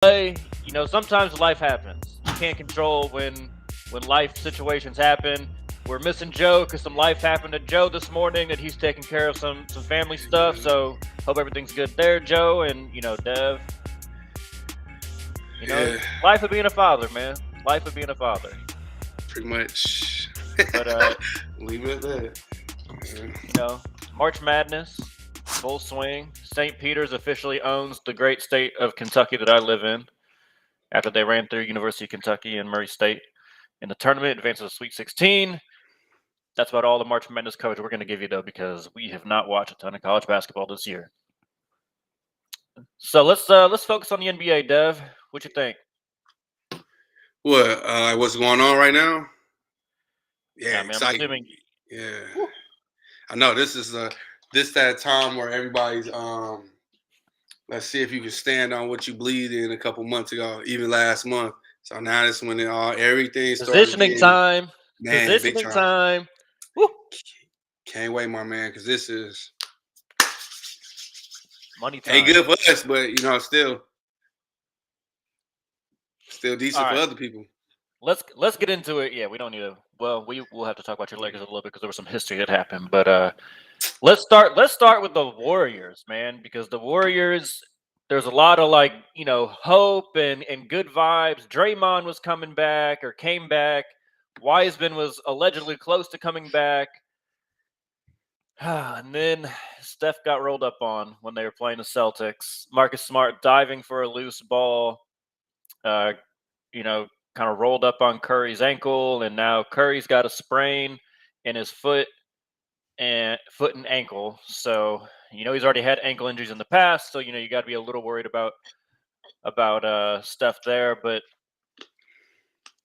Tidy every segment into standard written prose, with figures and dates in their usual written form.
play. Sometimes life happens. You can't control when life situations happen. We're missing Joe because some life happened to Joe this morning that he's taking care of some family stuff. So hope everything's good there, Joe, and Dev. Yeah, Life of being a father, man. Life of being a father. pretty much. But Leave it at that. Yeah. March Madness, full swing. St. Peter's officially owns the great state of Kentucky that I live in after they ran through University of Kentucky and Murray State in the tournament, advanced to the Sweet 16. That's about all the March Madness coverage we're going to give you, though, because we have not watched a ton of college basketball this year. So let's focus on the NBA, Dev. What you think? What? What's going on right now? Yeah, Yeah, I mean, I'm exciting. assuming. Yeah, Whew, I know this is that time where everybody's Let's see if you can stand on what you believed in a couple months ago, even last month. So now that's when everything started positioning getting, time. man, big Positioning time. time. Woo, Can't wait, my man, because this is money ain't time. good for us, but still All decent for right, other people. let's get into it. Yeah, we don't need to. Well, we will have to talk about your Lakers a little bit because there was some history that happened. But let's start with the Warriors, man, because the Warriors. There's a lot of hope and good vibes. Draymond was coming back or came back. Wiseman was allegedly close to coming back. And then Steph got rolled up on when they were playing the Celtics. Marcus Smart diving for a loose ball, uh, you know, kind of rolled up on Curry's ankle, and now Curry's got a sprain in his foot and ankle. So he's already had ankle injuries in the past. So you got to be a little worried about Steph there. But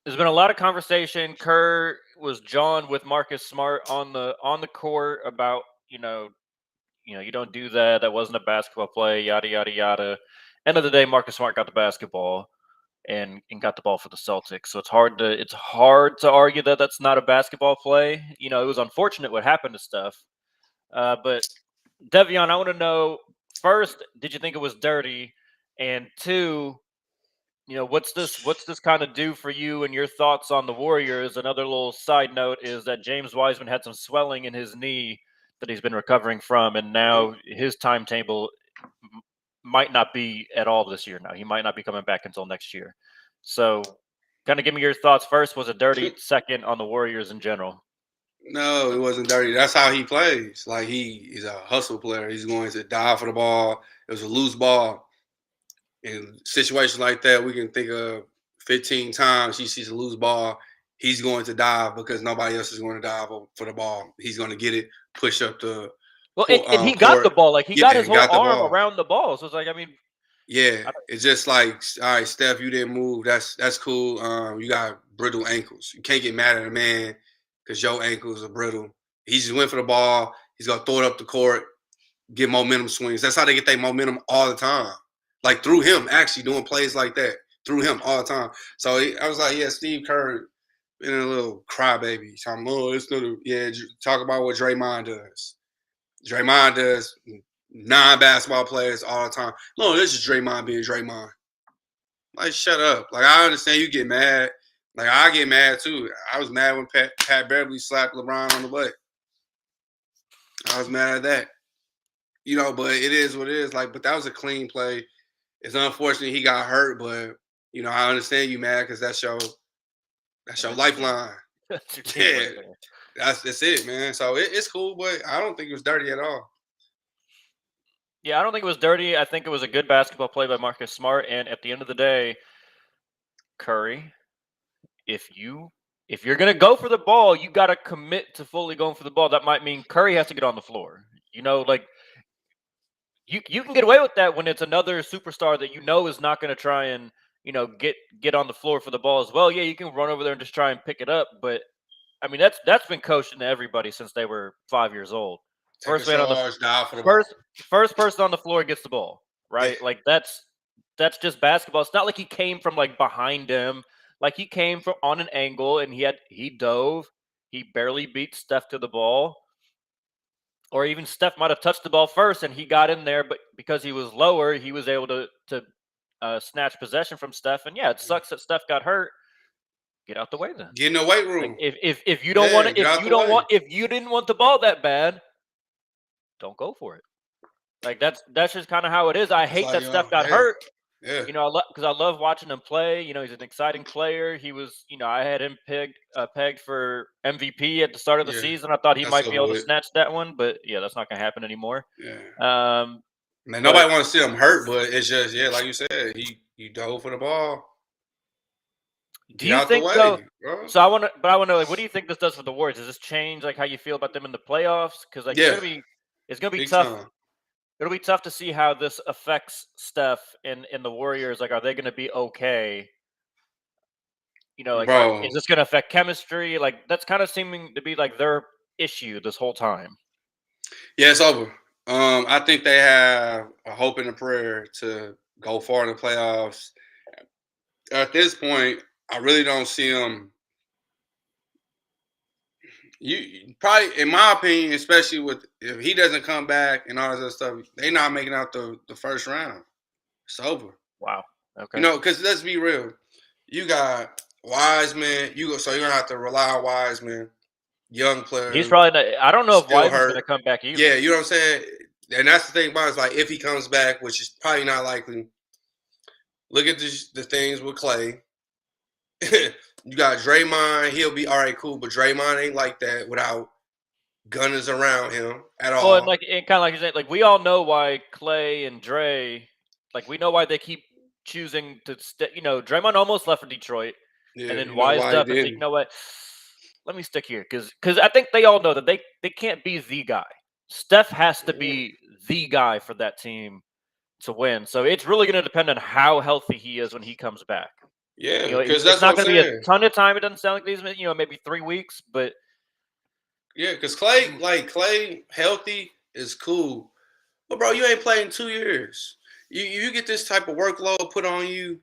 there's been a lot of conversation. Kerr was John with Marcus Smart on the court about you don't do that. That wasn't a basketball play. Yada yada yada. End of the day, Marcus Smart got the basketball and got the ball for the Celtics. So it's hard to argue that that's not a basketball play. It was unfortunate what happened to Steph. But Devion, I want to know first, did you think it was dirty? And two, what's this kind of do for you and your thoughts on the Warriors? Another little side note is that James Wiseman had some swelling in his knee that he's been recovering from, and Mhm. now his timetable might not be at all this year. Now he might not be coming back until next year. So, kind of give me your thoughts first. Was it dirty? Second, on the Warriors in general. No, it wasn't dirty. That's how he plays. Like he's a hustle player. He's going to die for the ball. It was a loose ball. In situations like that, we can think of 15 times he sees a loose ball. He's going to dive because nobody else is going to dive for the ball. He's going to get it, push up the Well, and he got the court. ball. Like he Yeah, got his and whole got the arm ball. around the ball. So it's like, I mean, Yeah, I don't, it's just like, all right, Steph, you didn't move. That's cool. You got brittle ankles. You can't get mad at a man because your ankles are brittle. He just went for the ball. He's gonna throw it up the court, get momentum swings. That's how they get their momentum all the time. Like through him, actually doing plays like that through him all the time. So I was like, yeah, Steve Kerr been a little crybaby. Talking, oh, it's not a, yeah. Talk about what Draymond does. Draymond does non-basketball players all the time. No, this is Draymond being Draymond. Like, shut up. Like, I understand you get mad. Like, I get mad too. I was mad when Pat Beverly slapped LeBron on the butt. I was mad at that. But it is what it is. Like, but that was a clean play. It's unfortunate he got hurt, but I understand you mad because that's and your that's your team. lifeline. That's your team Yeah, right there. that's it, man. So it's cool, but I don't think it was dirty at all. Yeah, I don't think it was dirty. I think it was a good basketball play by Marcus Smart. And at the end of the day, Curry, if you if you're gonna go for the ball, you got to commit to fully going for the ball. That might mean Curry has to get on the floor. Like you can get away with that when it's another superstar that is not going to try and get on the floor for the ball as well. Yeah, you can run over there and just try and pick it up, but I mean that's been coached into everybody since they were 5 years old. Take a First man on the charge, dive for the ball. first first person on the floor gets the ball, Yeah, right? Like that's just basketball. It's not like he came from like behind him. Like he came from on an angle and he dove. He barely beat Steph to the ball. Or even Steph might have touched the ball first and he got in there, but because he was lower, he was able to snatch possession from Steph. And yeah, it sucks that Steph got hurt. Get out the way then. Get in the weight Like room. if you don't want to, Get out the way. if you didn't want the ball that bad, don't go for it. Like that's just kind of how it is. I hate that Steph got hurt. Yeah. You know, because I love watching him play. You know, he's an exciting player. He was, you know, I had him pegged for MVP at the start of the season. I thought he might be able to snatch that one, but yeah, that's not going to happen anymore. Yeah. Man, nobody wants to see him hurt, but it's just like you said, he dove for the ball. Do you think though? So I want to know, like, what do you think this does for the Warriors? Does this change like how you feel about them in the playoffs? Because like it's gonna be tough. Time. It'll be tough to see how this affects Steph in the Warriors. Like, are they going to be okay? You know, like, is this going to affect chemistry? Like, that's kind of seeming to be like their issue this whole time. Yeah, it's over. I think they have a hope and a prayer to go far in the playoffs. At this point, I really don't see them. You probably, in my opinion, especially with if he doesn't come back and all this other stuff, they're not making out the first round. It's over. Wow. Okay. You know, because let's be real, you got Wiseman. So you're gonna have to rely on Wiseman, young player. He's probably not, I don't know if Wiseman's gonna come back either. Yeah, you know what I'm saying. And that's the thing about it, is like if he comes back, which is probably not likely. Look at the things with Clay. You got Draymond. He'll be all right, cool. But Draymond ain't like that without gunners around him at all. Well, and kind of like you said, like we all know why Clay and Dre, like we know why they keep choosing to you know, Draymond almost left for Detroit, and then wised up and said, you know what, let me stick here because I think they all know that they can't be the guy. Steph has to be the guy for that team to win. So it's really going to depend on how healthy he is when he comes back. Yeah, you know, it's not going to be a ton of time. It doesn't sound like these, you know, maybe 3 weeks, but yeah, because Clay healthy is cool, but bro, you ain't played in 2 years. You get this type of workload put on you,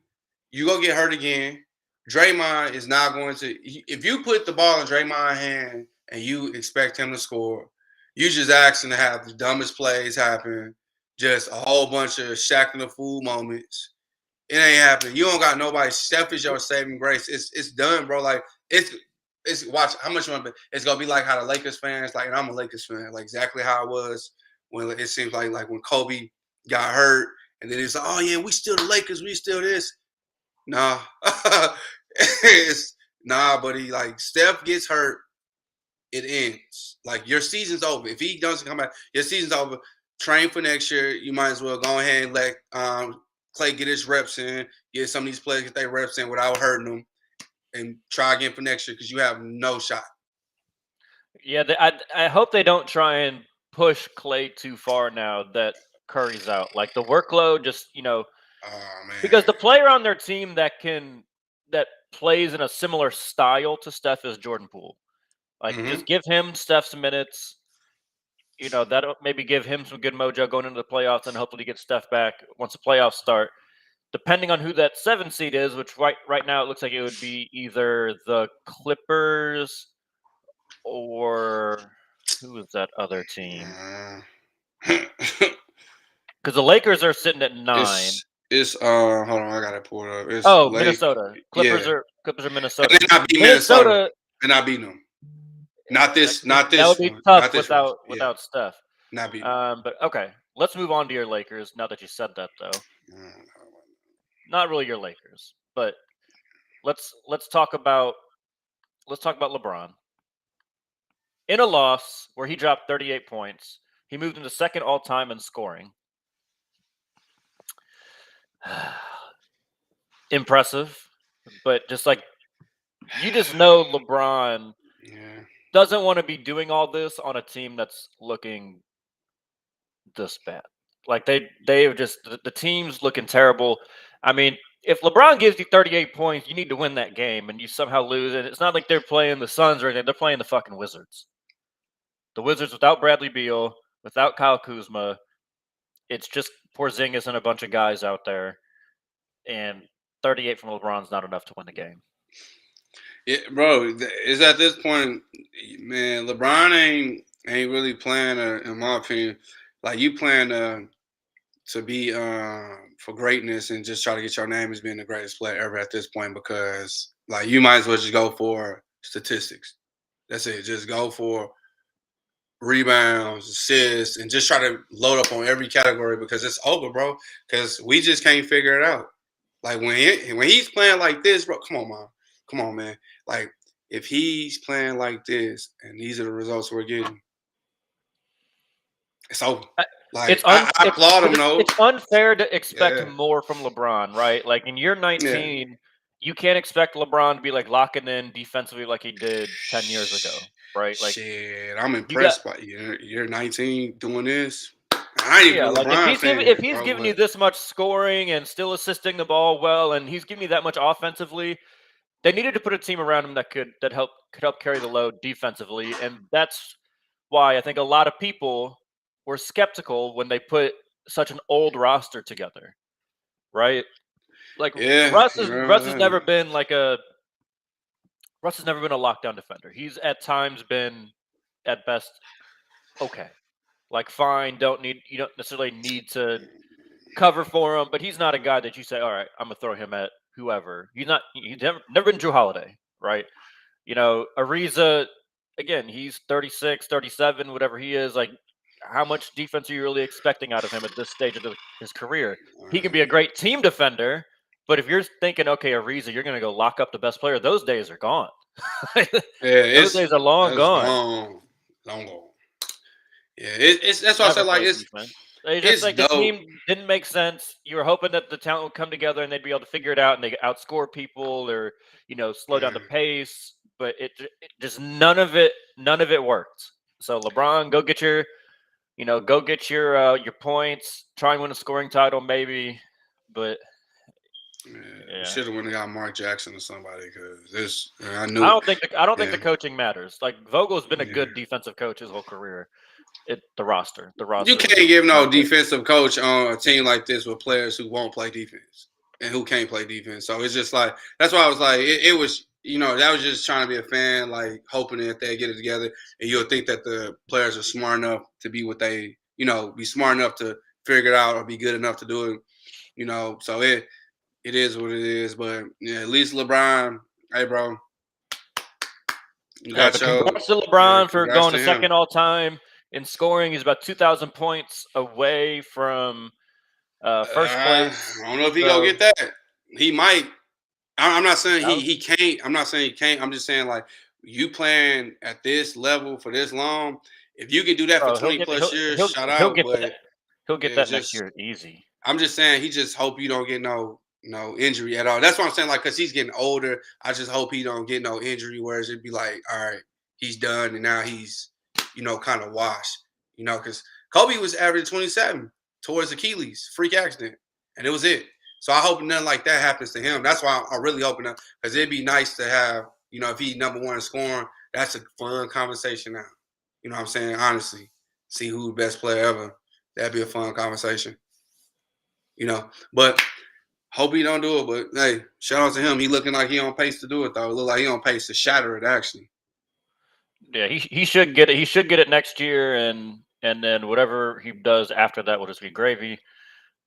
you gonna get hurt again. Draymond is not going to. If you put the ball in Draymond's hand and you expect him to score, you just asking to have the dumbest plays happen, just a whole bunch of Shaq the Fool moments. It ain't happening. You don't got nobody. Steph is your saving grace. It's done, bro. Like it's watch how much you want. It's gonna be like how the Lakers fans like, and I'm a Lakers fan, like exactly how it was when it seems like when Kobe got hurt, and then it's like, oh yeah, we still the Lakers, we still this. Nah, nah, buddy. Like Steph gets hurt, it ends. Like your season's over. If he doesn't come back, your season's over. Train for next year. You might as well go ahead and let Clay get his reps in, get some of these players get their reps in without hurting them, and try again for next year because you have no shot. Yeah, I hope they don't try and push Clay too far now that Curry's out. Like the workload, just because the player on their team that plays in a similar style to Steph is Jordan Poole. Like just give him Steph's minutes. You know, that'll maybe give him some good mojo going into the playoffs, and hopefully get Steph back once the playoffs start. Depending on who that 7 seed is, which right now it looks like it would be either the Clippers or who is that other team? Because the Lakers are sitting at 9. It's hold on, I gotta pull it up. It's Minnesota. Clippers are Minnesota. And they not beat Minnesota. They're not beating them. Not this. That would be tough without Steph. Not beating. But okay, let's move on to your Lakers. Now that you said that, though, not really your Lakers, but let's talk about LeBron. In a loss where he dropped 38 points, he moved into second all time in scoring. Impressive, but just like you just know LeBron doesn't want to be doing all this on a team that's looking this bad. Like they have just the team's looking terrible. I mean, if LeBron gives you 38 points, you need to win that game, and you somehow lose it. It's not like they're playing the Suns or anything. They're playing the fucking Wizards. The Wizards without Bradley Beal, without Kyle Kuzma. It's just Porzingis and a bunch of guys out there, and 38 from LeBron's not enough to win the game. Yeah, bro, it's at this point, man, LeBron ain't really playing, in my opinion, like you playing to be for greatness and just try to get your name as being the greatest player ever at this point because like you might as well just go for statistics. That's it. Just go for rebounds, assists, and just try to load up on every category because it's over, bro. Because we just can't figure it out. Like when he's playing like this, bro. Come on, man. Come on, man. Like if he's playing like this and these are the results we're getting, it's over. I- Like It's un I it's applaud him because though. it's unfair to expect Yeah, more from LeBron, right? Like in year yeah. 19, you can't expect LeBron to be like locking in defensively like he did 10 years ago, right? Like Shit, I'm you got impressed by you. You're 19 doing this. I ain't even yeah, a like LeBron if fan, he's bro. giving you But this much scoring and still assisting the ball well, and he's giving you that much offensively, they needed to put a team around him that could help carry the load defensively, and that's why I think a lot of people were skeptical when they put such an old roster together, right? Like yeah, Russ has never been like a Russ has never been a lockdown defender. He's at times been at best okay. Like fine, you don't necessarily need to cover for him, but he's not a guy that you say, all right, I'm gonna throw him at whoever. He's never been Drew Holiday, right? You know, Ariza, again, he's 36, 37, whatever he is. Like, how much defense are you really expecting out of him at this stage of his career? He can be a great team defender, but if you're thinking, okay, Ariza, you're going to go lock up the best player, those days are gone. yeah, Those days are long it's gone. long gone. Yeah, it's that's why I said Never like played defense. It's just it's like the dope. team didn't make sense. You were hoping that the talent would come together and they'd be able to figure it out and they could outscore people or slow down the Mm, pace. But it just none of it worked. So LeBron, go get your points. Try and win a scoring title, maybe. But yeah, we yeah, should have went and got Mark Jackson or somebody because this I I knew. don't think I don't think Yeah, the coaching matters. Like Vogel's been a yeah. good defensive coach his whole career. The You roster was can't give no not good. defensive coach on a team like this with players who won't play defense and who can't play defense. So it's just like that's why I was like it was that was just trying to be a fan, like hoping that they get it together, and you'll think that the players are smart enough to be what they be smart enough to figure it out or be good enough to do it. So it is what it is. But yeah, at least LeBron, hey bro, you Hey, got but your congrats to yeah, LeBron for congrats going to to him. second all time in scoring. He's about 2,000 points away from first I place. don't know if he gonna So get that. He might. I'm not saying he 2,000, can't. I'm not saying he can't. I'm just saying like you playing at this level for this long. If you could do that for bro, 20 plus years, shout he'll out. get that. But He'll get yeah, that next just year easy. I'm just saying he just hope you don't get no injury at all. That's what I'm saying. Like, cause he's getting older. I just hope he don't get no injury. Whereas it'd be like, all right, he's done, and now he's kind of washed. Cause Kobe was average 27 towards Achilles freak accident, and it was it. So I hope nothing like that happens to him. That's why I'm really hoping that because it'd be nice to have if he number one in scoring, that's a fun conversation now. You know what I'm saying? Honestly, see who the best player ever. That'd be a fun conversation. But hope he don't do it. But hey, shout out to him. He looking like he on pace to do it though. It look like he on pace to shatter it actually. Yeah, he should get it. He should get it next year, and then whatever he does after that will just be gravy.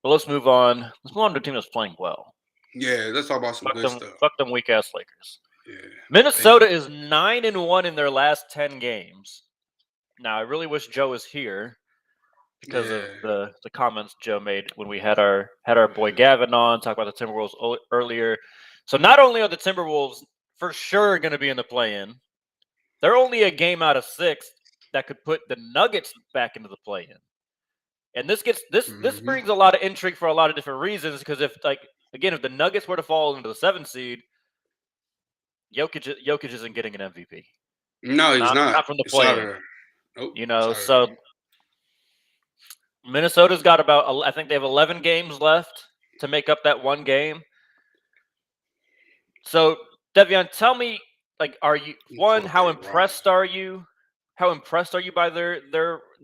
But let's move on. Let's move on to a team that's playing well. Yeah, let's talk about some good stuff. Fuck them weak ass Lakers. Yeah, they. Minnesota is 9-1 in their last 10 games. Now I really wish Joe was here because of Yeah. the comments Joe made when we had our boy Gavin on talk about the Timberwolves earlier. So not only are the Timberwolves for sure going to be in the play-in, they're only a game out of 6 that could put the Nuggets back into the play-in. And this Mm-hmm. brings a lot of intrigue for a lot of different reasons because if the Nuggets were to fall into the 7th seed, Jokic isn't getting an MVP. No, he's not. Not from the It's out of play-in. there. Nope. It's out of So there. Minnesota's got I think they have 11 games left to make up that one game. So, Devion, tell me, like, are you Pull up how their roster. impressed are you? How impressed are you by their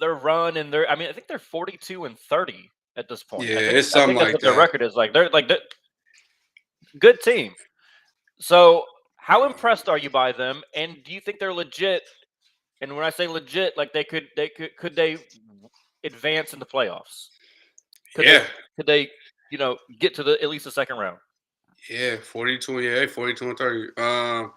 run and their? I mean, I think they're 42-30 at this point. Yeah, it's something That's like what their that. record is. Like, they're good team. So, how impressed are you by them? And do you think they're legit? And when I say legit, like could they advance in the playoffs? Could they Yeah. get to at least the second round? Yeah, 42, yeah, 42 and 30.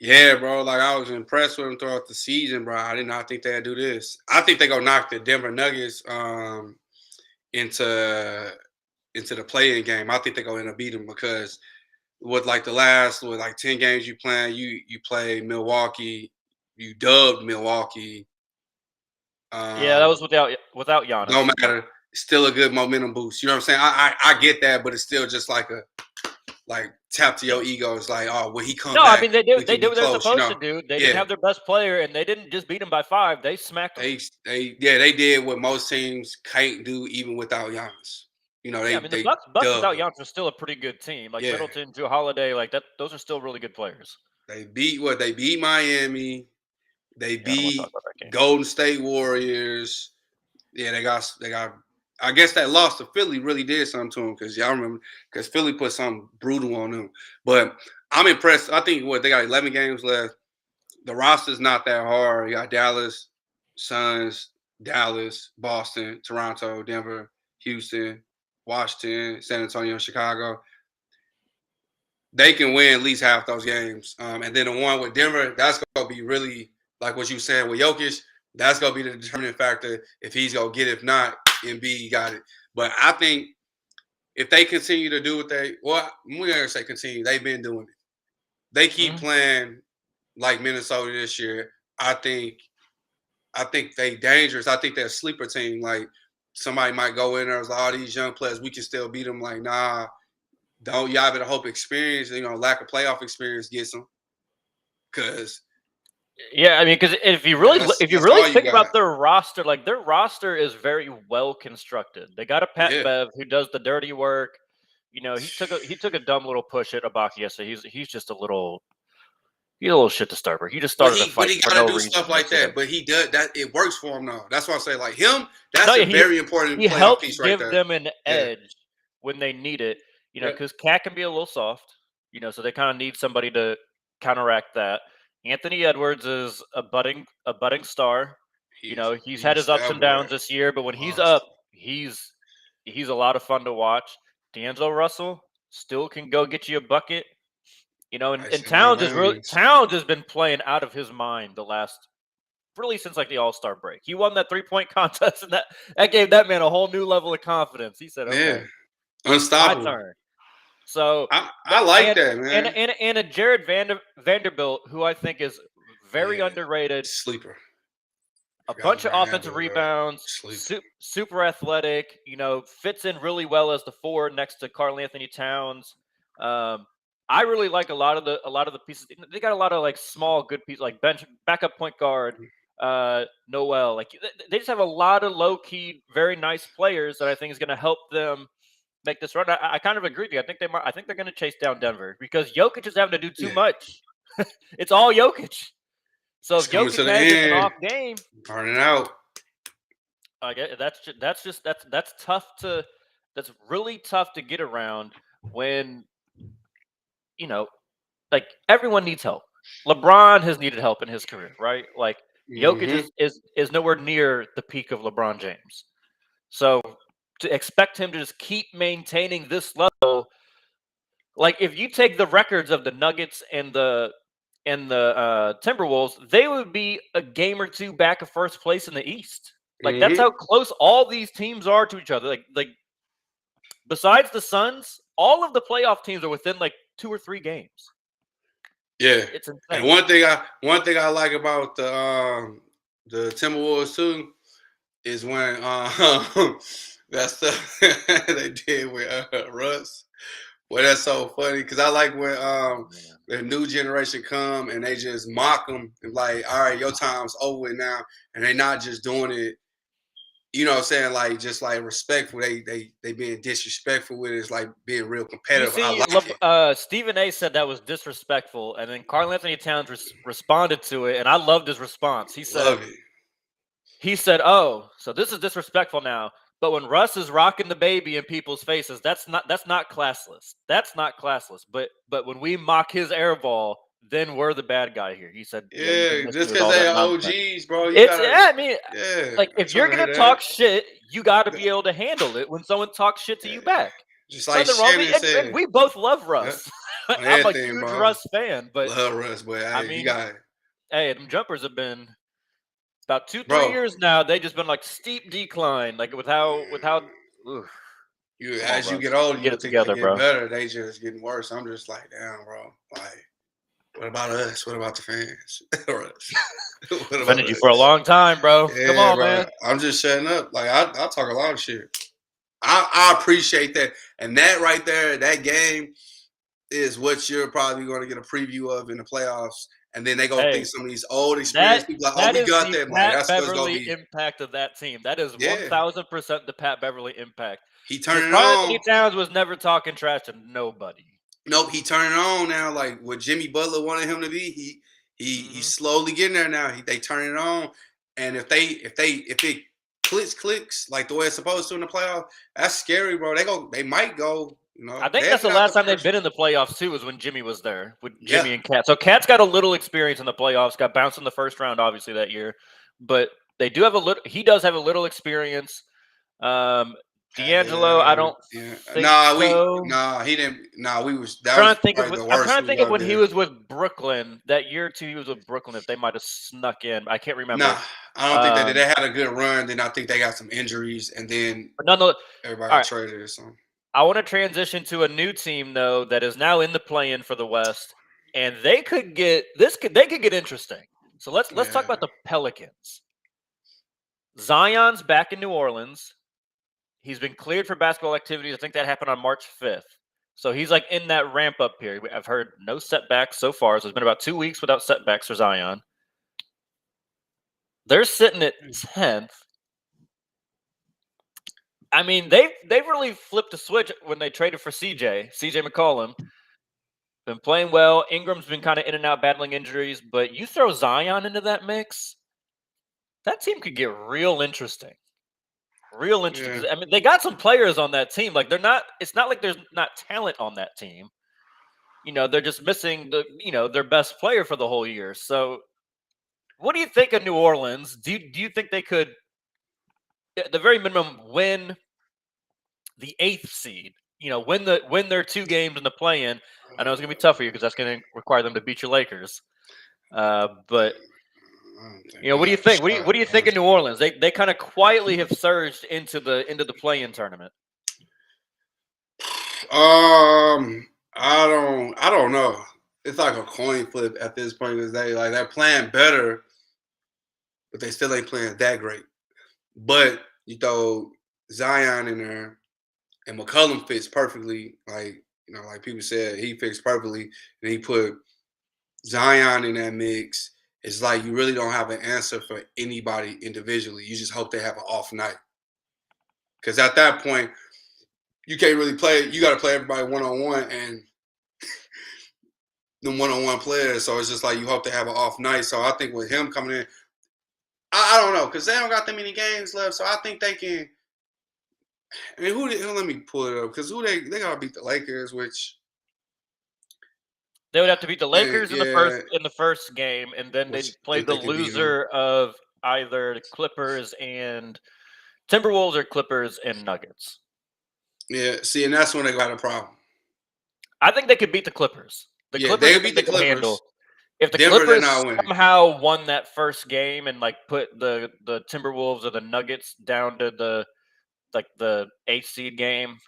Yeah, bro. Like I was impressed with them throughout the season, bro. I did not think they'd do this. I think they're gonna knock the Denver Nuggets into into the playing game. I think they're gonna end up beating them because with like the last with like 10 games you playing, you play Milwaukee, you dubbed Milwaukee. Yeah, that was Um, without don't Giannis. matter. Still a good momentum boost. You know what I'm saying? I get that, but it's still just like a like tap to your Yeah. ego. It's like, oh, when he come No, I back, mean we they can did be what they're close. You supposed to know? do. They didn't Yeah. have their best player, and they didn't just beat them by 5. They smacked them. They did what most teams can't do even without Giannis. You know, Yeah, they I mean the they Bucks dubbed without them. Giannis are still a pretty good team. Like Yeah. Middleton, Drew Holiday, like that. Those are still really good players. They beat what? They beat Miami. They Yeah, I don't want to talk beat about that game. Golden State Warriors. Yeah, they got. I guess that loss to Philly really did something to them because y'all remember because Philly put something brutal on them. But I'm impressed. I think what they got 11 games left. The roster's not that hard. You got Dallas, Suns, Dallas, Boston, Toronto, Denver, Houston, Washington, San Antonio, Chicago. They can win at least half those games. And then the one with Denver, that's going to be really like what you saying with Jokic. That's going to be the determining factor if he's going to get it. If not, Embiid got it. But I think if they continue to do what we're going to say continue. They've been doing it. They keep Mhm. playing like Minnesota this year. I think they dangerous. I think they're a sleeper team. Like somebody might go in there as all these young players, we can still beat them. Like, nah, don't y'all better hope experience, lack of playoff experience gets them. Cause Yeah, I mean, because that's if you that's really all you think got. about their roster, like their roster is very well constructed. They got a Pat Yeah. Bev who does the dirty work. He took a dumb little push at Ibaka yesterday. He's a little shit to start. He just But started a he but fight he for gotta no do reason stuff like yesterday. that. But he does that it works for him though. That's why I say like him, No, that's a yeah, very important he playoff helps piece right give there. them an Yeah. edge when they need it. Yeah. Because Cat can be a little soft. So they kind of need somebody to counteract that. Anthony Edwards is a budding star. He's had his He's ups that and boy. downs this year, but when he's Lost. up, he's a lot of fun to watch. D'Angelo Russell still can go get you a bucket. And Nice in their lanes. Towns has been playing out of his mind the last really since like the All-Star break. He won that 3-point contest, and that gave that man a whole new level of confidence. He said, Yeah. "Okay, my Unstoppable. turn." So, I like that, man. and a Jared Vanderbilt, who I think is very Yeah. underrated, Sleeper. a Forgot bunch of about offensive Vanderbilt, bro. rebounds, Sleeper. super athletic. Fits in really well as the forward next to Karl Anthony Towns. I really like a lot of the pieces. They got a lot of like small good pieces, like backup point guard, Noel. Like they just have a lot of low key, very nice players that I think is going to help them make this run. I kind of agree with you. I think they're going to chase down Denver because Jokic is having to do too Yeah. much. It's all Jokic. So It's if coming to Jokic the has an end. off game, Turning out. that's tough to that's really tough to get around when you know like everyone needs help. LeBron has needed help in his career, right? Like Jokic Mm-hmm. is nowhere near the peak of LeBron James. So to expect him to just keep maintaining this level, like if you take the records of the Nuggets and the Timberwolves, they would be a game or two back of first place in the East. Like that's Mm-hmm. how close all these teams are to each other. Like besides the Suns, all of the playoff teams are within like 2 or 3 games. Yeah. It's And insane. one thing I like about the Timberwolves too is when that stuff they did with Russ. Well, that's so funny because I like when Oh man. the new generation come and they just mock them and like, all right, your time's over now, and they not just doing it. You know what I'm saying? Like just like respectful. They being disrespectful with it. It's like being real You competitive. I see, like it. Stephen A. said that was disrespectful, and then Karl Anthony Towns responded to it, and I loved his response. Love it. He said, "Oh, so this is disrespectful now. But when Russ is rocking the baby in people's faces, that's not classless. That's not classless. But when we mock his air ball, then we're the bad guy here. He said, yeah, you can Yeah, miss me just with because all they that are nonsense. OGs, bro, you It's gotta. yeah, I mean, Yeah, like I'm if trying you're to hear gonna that. talk shit, you got to be able to handle it when someone talks shit to you Yeah. back. Just There's like nothing wrong with Shannon it, and said. we both love Yep. Russ. On I'm a everything, huge bro. Russ fan, but Love Russ, but I hey, you mean, got hey, them jumpers have been about 2-3 bro. years now. They just been like steep decline, like with how. Oof, You come on, as you Russ, get older, you get it don't think they together, get bro. better. They just getting worse. I'm just like, damn, bro. Like, what about us? What about the fans? Or us? What about Defended you for a us? long time, bro. Come Yeah, on, bro. man. I'm just shutting up. Like I talk a lot of shit. I appreciate that. And that right there, that game is what you're probably going to get a preview of in the playoffs. And then they go think Hey, some of these old that experienced people like, oh, that we is got the that. Like Pat that's what it's gonna Beverly be. impact of that team. That is Yeah, 1,000% the Pat Beverly impact. he Because turning it Karl Anthony on. Towns was never talking trash to nobody. Nope, he turning on now. Like what Jimmy Butler wanted him to be. He's Hmm. slowly getting there now. They turning it on. And if it clicks like the way it's supposed to in the playoffs, that's scary, bro. They might go. You I know, think they've that's been the out last the time they've first. been in the playoffs too, was when Jimmy was there with Yeah, Jimmy and Cat. So Cat's got a little experience in the playoffs. Got bounced in the first round, obviously that year, but they do have a little. He does have a little experience. Um, D'Angelo, I don't yeah. think so. He didn't. Nah, we was that Trying was to think of probably the I'm worst trying to we think of ever when he did. was with Brooklyn that year too. He was with Brooklyn. If they might have snuck in, I can't Nah, remember. I don't think they did. They had a good run. Then I think they got some injuries, and then But nonetheless, everybody all got right. traded or something. I want to transition to a new team though that is now in the play-in for the West, and they could get this. They could get interesting. So let's talk Yeah. about the Pelicans. Zion's back in New Orleans. He's been cleared for basketball activities. I think that happened on March 5th. So he's like in that ramp up period. I've heard no setbacks so far. So it's been about 2 weeks without setbacks for Zion. They're sitting at 10th. I mean, they've really flipped a switch when they traded for CJ McCollum. Been playing well. Ingram's been kind of in and out battling injuries, but you throw Zion into that mix, that team could get real interesting. Real interesting Yeah. because I mean they got some players on that team. Like they're not. It's not like there's not talent on that team. They're just missing their best player for the whole year. So, what do you think of New Orleans? Do you think they could, at the very minimum, win the eighth seed? Win their 2 games in the play-in. I know it's gonna be tough for you because that's gonna require them to beat your Lakers. But I don't think they what do you have a think? What do you shot, think of New Orleans? They kind of quietly have surged into the play-in tournament. I don't know. It's like a coin flip at this point because they're playing better, but they still ain't playing that great. But you throw Zion in there, and McCullum fits perfectly. Like people said, he fits perfectly, and he put Zion in that mix. It's like you really don't have an answer for anybody individually. You just hope they have an off night. Because at that point, you can't really play. You got to play everybody one on one, and the one on one players. So it's just like you hope they have an off night. So I think with him coming in, I don't know because they don't got that many games left. So I think they can. I mean, let me pull it up because who they gotta beat the Lakers, which They would have to beat the Lakers in the first yeah, game, and then which they'd I play think the they could beat them. loser of either the Clippers and Timberwolves or Clippers and Nuggets. Yeah, see, and that's when they got a problem. I think they could beat the Clippers. The Yeah, Clippers, they I beat think the they could Clippers. handle. If the Denver, they're Clippers not winning. somehow won that first game and like put the Timberwolves or the Nuggets down to the 8th seed game,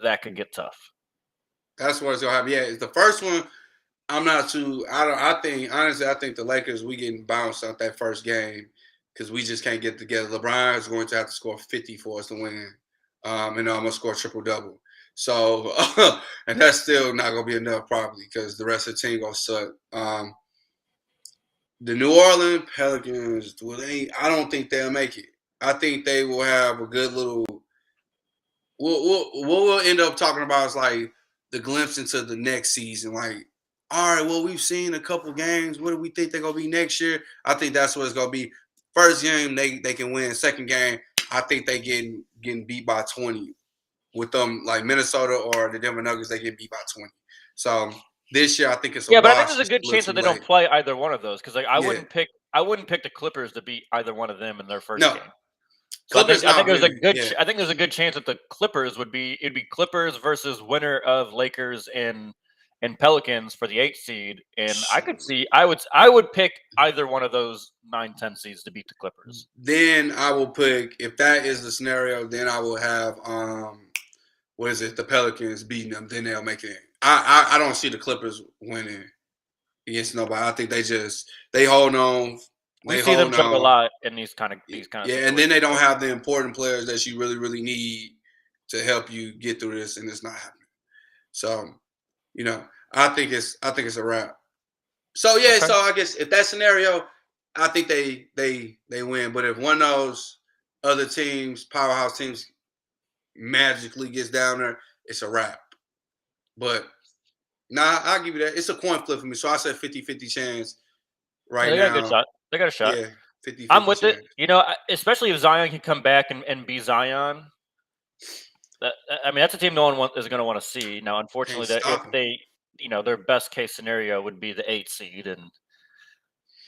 that could get tough. That's what it's gonna happen. Yeah, it's the first one. I'm not too. I don't. I think honestly, I think the Lakers we getting bounced out that first game because we just can't get together. LeBron is going to have to score 50 for us to win, and I'm gonna score triple double. So, and that's still not gonna be enough probably because the rest of the team gonna suck. The New Orleans Pelicans, I don't think they'll make it. I think they will have a good little. What we'll end up talking about is like the glimpse into the next season. Like, all right, well, we've seen a couple games. What do we think they're gonna be next year? I think that's what it's gonna be. First game, they can win. Second game, I think they getting beat by 20 with them, like Minnesota or the Denver Nuggets. They get beat by 20. So. This year, I think it's a Yeah, but I think wash. there's a It's a good little chance too that they don't late. play either one of those because like Yeah. I wouldn't pick the Clippers to beat either one of them in their first No, game. So Clippers I think not there's a really. good Yeah. I think there's a good chance that the Clippers it'd be Clippers versus winner of Lakers and Pelicans for the 8th seed, and I could see I would pick either one of those 9-10 seeds to beat the Clippers. Then I will pick if that is the scenario. Then I will have what is it? The Pelicans beating them. Then they'll make it. I don't see the Clippers winning against nobody. I think they hold on. We They see them hold choke a on. lot in these kind of Yeah, and then they situations. don't have the important players that you really need to help you get through this, and it's not happening. So, you know, I think it's a wrap. So yeah, Okay. so I guess if that scenario, I think they win. But if one of those other teams, powerhouse teams, magically gets down there, it's a wrap. But nah, I'll give you that. It's a coin flip for me. So I said 50-50 chance Yeah, right they got a good now. shot. They got a shot. Yeah, 50 I'm 50 with it. chance. You know, especially if Zion can come back and be Zion. I mean, that's a team no one is going to want to see. Now, Can't unfortunately, that if stop them. they, their best case scenario would be the 8th seed, and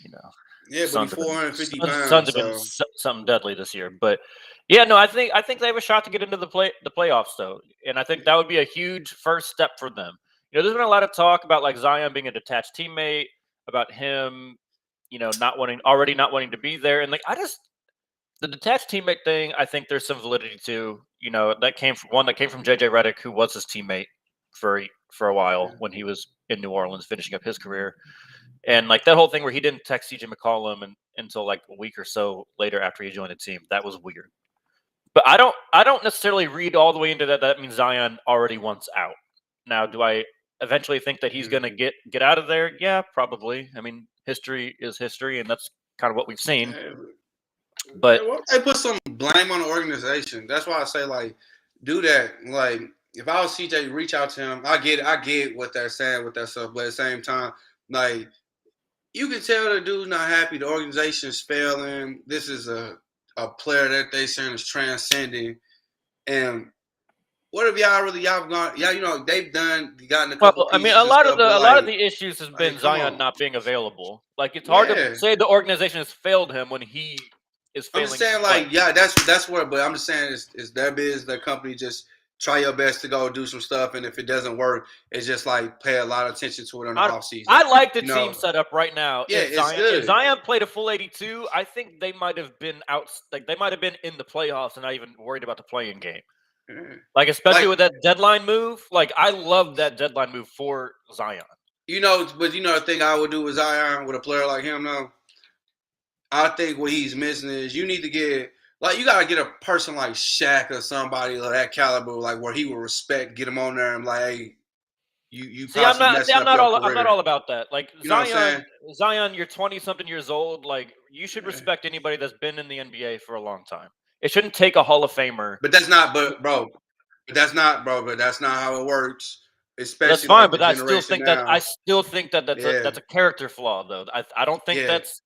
you know, Yeah, but he's 450 Suns pounds, have been so something deadly this year. But yeah, no, I think they have a shot to get into the playoffs though, and I think that would be a huge first step for them. You know, there's been a lot of talk about like Zion being a detached teammate, about him, not wanting to be there, and like the detached teammate thing, I think there's some validity to. That came from JJ Redick, who was his teammate for a while yeah. when he was in New Orleans finishing up his career. And like that whole thing where he didn't text CJ McCollum until like a week or so later after he joined the team, that was weird. But I don't necessarily read all the way into that. That means Zion already wants out. Now, do I eventually think that he's going to get out of there? Yeah, probably. I mean, history is history, and that's kind of what we've seen. Yeah, But they put some blame on the organization. That's why I say like do that. Like if I was CJ, reach out to him. I get what they're saying with that stuff, but at the same time, like you can tell the dude's not happy. The organization's failing. This is a player that they saying is transcending. And what if y'all gone? Yeah, they've gotten a couple well, I mean, pieces and stuff, but a lot of the issues has been come Zion on, not being available. Like it's hard to yeah. say the organization has failed him when he is I'm just failing to saying, play. like, yeah, that's where. But I'm just saying, it's their business, their company. Just try your best to go do some stuff, and if it doesn't work, it's just like pay a lot of attention to it in the I off season. I like the You team know, setup right now. yeah, it's If good. Zion played a full 82, I think they might have been out. Like they might have been in the playoffs and not even worried about the playing game. Yeah. Like especially Like with that deadline move. Like I love that deadline move for Zion. but the thing I would do with Zion with a player like him, though, I think what he's missing is you need to get like you gotta get a person like Shaq or somebody of that caliber, like where he will respect, get him on there and like, hey, you possibly messing up your I'm not career. all about that. Like You know what I'm saying? Zion, you're 20 something years old. Like you should Yeah. respect anybody that's been in the NBA for a long time. It shouldn't take a Hall of Famer. But that's not, but bro, but that's not how it works. But that's Especially fine. like the But generation I now. still think that Yeah, that's a character flaw though. I don't think yeah. that's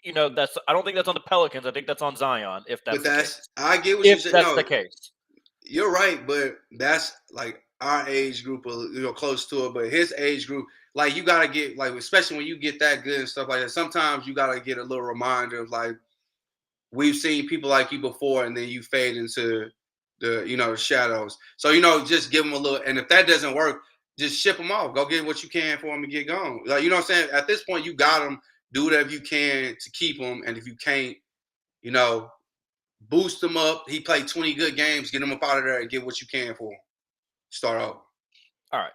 I don't think that's on the Pelicans. I think that's on Zion if But that's the that's case. I get what you If said. that's No, the case. you're right, but that's like our age group, or close to it. But his age group, like you gotta get like, especially when you get that good and stuff like that. Sometimes you gotta get a little reminder of like we've seen people like you before, and then you fade into the shadows. So just give them a little. And if that doesn't work, just ship them off. Go get what you can for them and get gone. Like what I'm saying. At this point, you got them. Do whatever you can to keep them, and if you can't, you know, boost them up. He played 20 good games. Get him up out of there and get what you can for him. Start out. All right.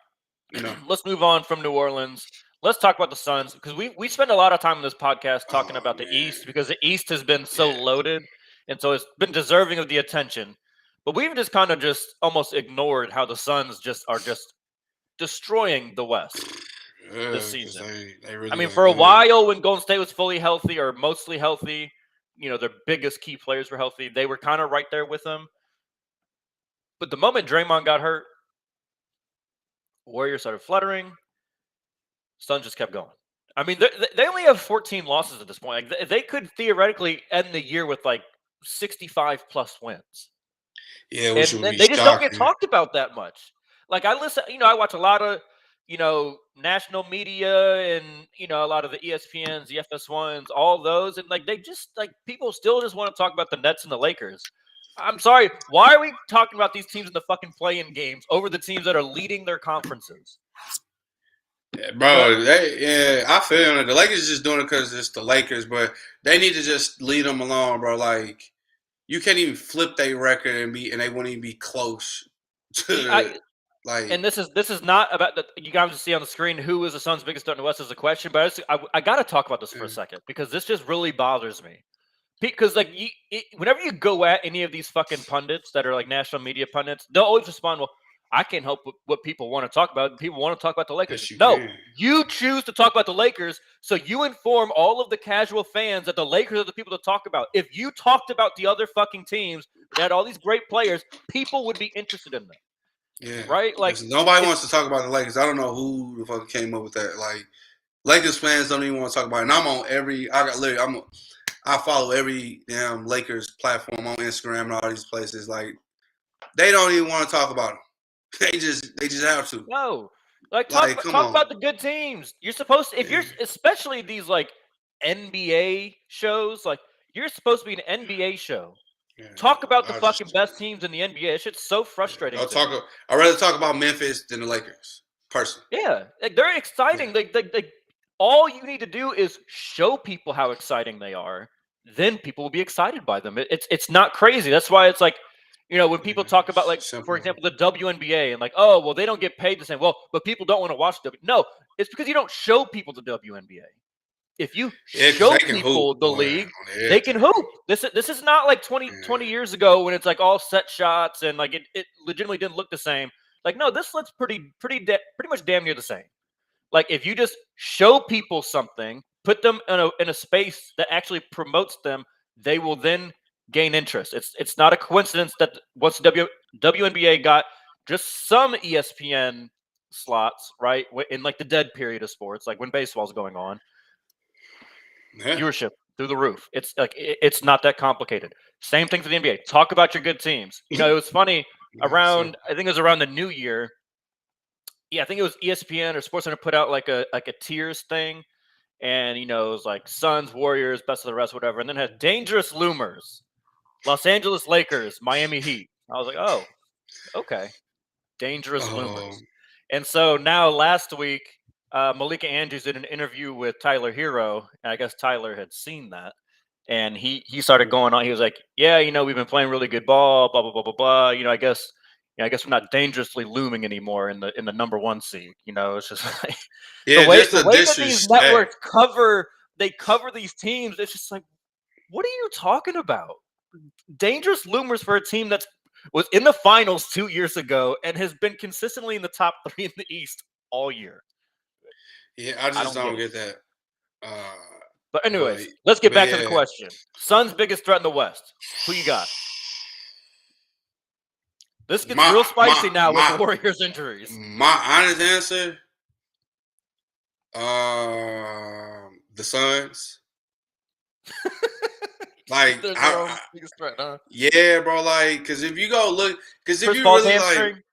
You know. Let's move on from New Orleans. Let's talk about the Suns because we spend a lot of time in this podcast talking Oh about the man. East because the East has been so Yeah. loaded and so it's been deserving of the attention. But we've just kind of just almost ignored how the Suns are just destroying the West this Yeah, because season. they I really mean, that for a good. while when Golden State was fully healthy or mostly healthy, their biggest key players were healthy. They were kind of right there with them. But the moment Draymond got hurt, Warriors started fluttering. Suns just kept going. I mean, they only have 14 losses at this point. Like they could theoretically end the year with like 65 plus wins, Yeah, which and would be they just don't get shocking. talked about that much. Like I listen, I watch a lot of, national media and a lot of the ESPNs, the FS1s, all those, and like they just like people still just want to talk about the Nets and the Lakers. I'm sorry, why are we talking about these teams in the fucking play-in games over the teams that are leading their conferences? Yeah, bro, I feel it. The Lakers just doing it because it's the Lakers, but they need to just leave them alone, bro. Like you can't even flip their record and they wouldn't even be close to And this is not about that. You guys see on the screen who is the Suns' biggest threat in the West is a question, but I got to talk about this for a second because this just really bothers me. Because like whenever you go at any of these fucking pundits that are like national media pundits, they'll always respond, "Well, I can't help what people want to talk about. People want to talk about the Lakers." Yes, you No, can. you choose to talk about the Lakers, so you inform all of the casual fans that the Lakers are the people to talk about. If you talked about the other fucking teams that had all these great players, people would be interested in them. Yeah, Right? Like nobody wants to talk about the Lakers. I don't know who the fuck came up with that. Like Lakers fans don't even want to talk about it. And I'm on I follow every damn Lakers platform on Instagram and all these places. Like they don't even want to talk about them. They just have to. no. Like Come talk on. about the good teams. You're supposed to, if you're especially these like NBA shows, like you're supposed to be an NBA show. Yeah. Talk about the fucking best teams in the NBA. It's just so frustrating. I'd rather talk about Memphis than the Lakers, personally. Yeah, like they're exciting. Yeah. Like all you need to do is show people how exciting they are. Then people will be excited by them. It's not crazy. That's why it's like, when people talk about like, Simple. for example, the WNBA and like, oh, well, they don't get paid the same. Well, but people don't want to watch W. No, it's because you don't show people the WNBA. If you show people the league, they can hoop. This is not like 20 years ago when it's like all set shots and like it legitimately didn't look the same. Like, no, this looks pretty much damn near the same. Like if you just show people something, put them in a space that actually promotes them, they will then gain interest. It's not a coincidence that once the WNBA got just some ESPN slots, right, in like the dead period of sports, like when baseball's going on, viewership through the roof. It's like it's not that complicated. Same thing for the NBA. Talk about your good teams. It was funny around. I think it was around the New Year. Yeah, I think it was ESPN or SportsCenter put out like a tiers thing, and it was like Suns, Warriors, best of the rest, whatever, and then had dangerous loomers, Los Angeles Lakers, Miami Heat. I was like, oh, okay, dangerous loomers. And so now last week, Malika Andrews did an interview with Tyler Hero, and I guess Tyler had seen that, and he started going on. He was like, "Yeah, we've been playing really good ball, blah blah blah blah blah. I guess we're not dangerously looming anymore in the number one seed. It's just like the way that these networks cover these teams. It's just like, what are you talking about? Dangerous loomers for a team that was in the finals 2 years ago and has been consistently in the top 3 in the East all year. Yeah, I just don't get that. But anyways, let's get back to the question. Suns' biggest threat in the West. Who you got? This gets real spicy now with the Warriors' injuries. My honest answer, the Suns. Like, biggest threat, huh? Yeah, bro. Like, because if you go look, because if you really like,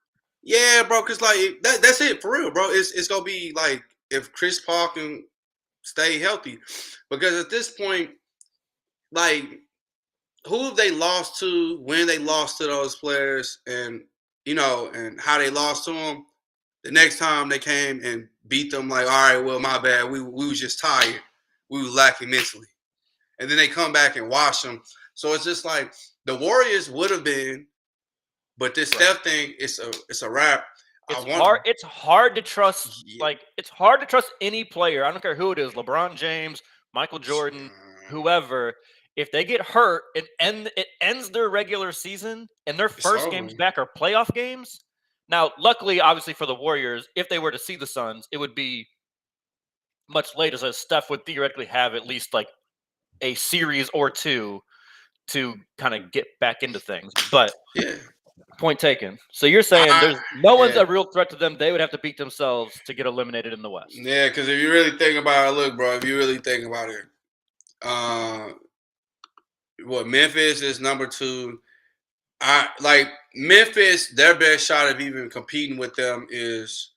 yeah, bro. Because like that's it for real, bro. It's gonna be like if Chris Paul can stay healthy, because at this point, like, who have they lost to? When they lost to those players, and and how they lost to them. The next time they came and beat them, like, all right, well, my bad. We was just tired. We were lacking mentally. And then they come back and wash them. So it's just like the Warriors would have been, but this Steph thing, it's a wrap. It's hard to trust. Like it's hard to trust any player. I don't care who it is, LeBron James, Michael Jordan, whoever. If they get hurt and it ends their regular season and their first games back are playoff games. Now, luckily, obviously for the Warriors, if they were to see the Suns, it would be much later. So Steph would theoretically have at least like a series or two to kind of get back into things. But point taken. So you're saying there's no one's a real threat to them. They would have to beat themselves to get eliminated in the West. Yeah, because if you really think about it, look, bro, if you really think about it, Memphis is number 2. Like Memphis, their best shot of even competing with them is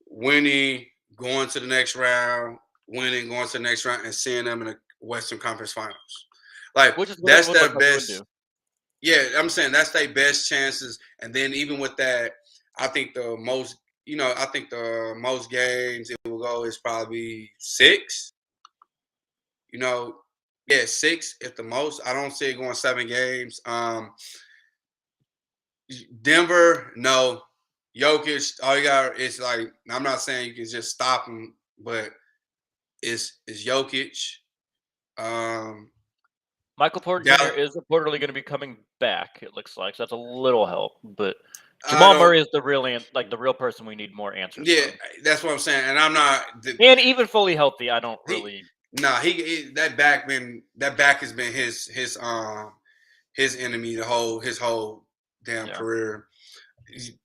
winning going to the next round, winning, going to the next round, and seeing them in the Western Conference Finals. Like which is what it that's would look their like it would do. best. Yeah, I'm saying that's their best chances. And then even with that, I think the most, I think the most games it will go is probably 6. You know, yeah, 6 if the most. I don't see it going 7 games. Denver, no. Jokic, all you got is like, I'm not saying you can just stop him, but it's Jokic. Um, Michael Porter Jr. Dallas, is reportedly going to be coming back. It looks like so that's a little help, but I Jamal don't. Murray is the real person we need more answers Yeah, from. that's what I'm saying. And I'm not. And even fully healthy, I don't He, really. nah, that back has been his enemy his whole damn Yeah. career.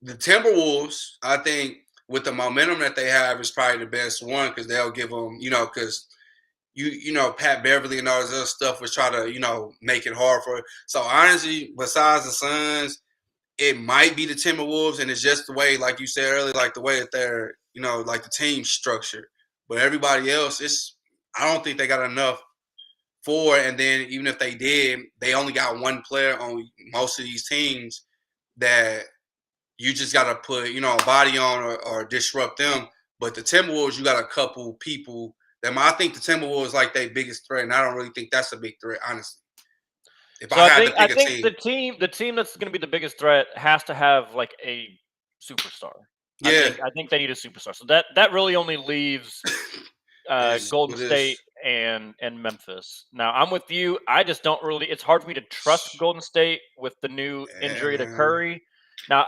The Timberwolves, I think, with the momentum that they have, is probably the best one because they'll give them, because Pat Beverly and all this other stuff was try to, make it hard for it. So honestly, besides the Suns, it might be the Timberwolves, and it's just the way, like you said earlier, like the way that they're, like the team structured. But everybody else, I don't think they got enough for it. And then even if they did, they only got one player on most of these teams that you just got to put, a body on or disrupt them. But the Timberwolves, you got a couple people that I think the Timberwolves like their biggest threat, and I don't really think that's a big threat, honestly. If So I I had to think I pick a think team, the team that's going to be the biggest threat has to have like a superstar. yeah, I think they need a superstar. So that really only leaves is Golden what State is and Memphis. Now I'm with you. I just don't really. It's hard for me to trust Golden State with the new yeah, injury to man. Curry. Now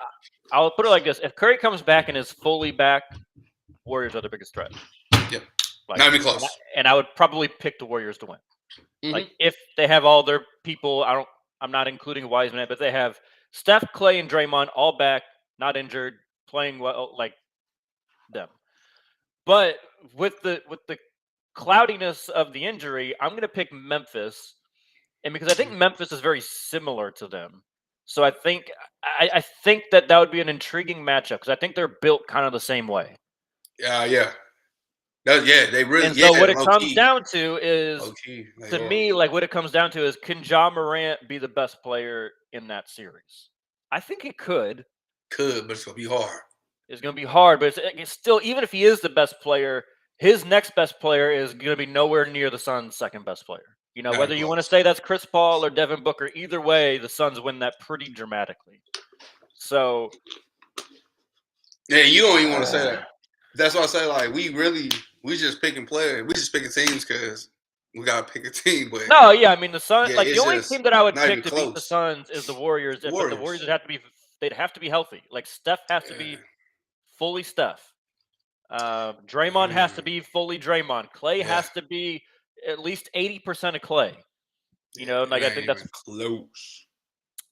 I'll put it like this: if Curry comes back and is fully back, Warriors are the biggest threat. Yep, Like, not even and I, close. and I would probably pick the Warriors to win. Like Mm-hmm. if they have all their people, I'm not including Wiseman, but they have Steph, Clay, and Draymond all back, not injured, playing well like them. But with the cloudiness of the injury, I'm going to pick Memphis, and because I think Memphis is very similar to them, so I think that would be an intriguing matchup because I think they're built kind of the same way. Yeah. They really, And so what it low comes key, down to is, they to are. me, like what it comes down to is, can Ja Morant be the best player in that series? I think he could. Could, but it's gonna be hard. It's going to be hard, but it's still, even if he is the best player, his next best player is going to be nowhere near the Suns' second best player. Not Whether even you want to close. say that's Chris Paul or Devin Booker, either way, the Suns win that pretty dramatically. So, Yeah, you don't even want to say that. That's why I say like we just picking players. We just picking teams because we gotta pick a team. But no, yeah, I mean the Suns. yeah, Like the it's only just team that I would not even pick to beat the close. Suns is the Warriors, but the Warriors Warriors. they'd have to be healthy. Like Steph has to Yeah. be fully Steph. Draymond has to Mm. be fully Draymond. Clay Yeah. has to be at least 80% of Clay. Yeah. Like It I ain't think that's even close.